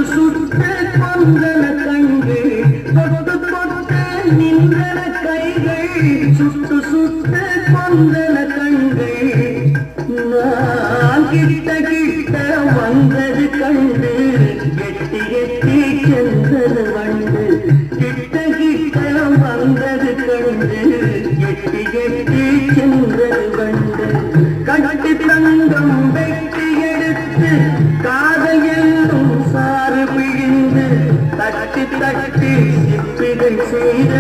சுட்டு சுட்டு கொந்தன கண்டு தொட்டு தொட்டு நின்றன கைகள் சுட்டு சுட்டு கொந்தன கண்டு நான் கிட்ட கிட்ட வந்தது கண்டு எட்டி எட்டி சென்றது வண்டு கிட்ட கிட்ட வந்தது கண்டு எட்டி எட்டி சென்றது வண்டு கட்டி தங்கம் வெட்டி எடுத்து காதல் என்னும் சாறு பிழிந்து தட்டி தட்டி சிப்பிகள் செய்த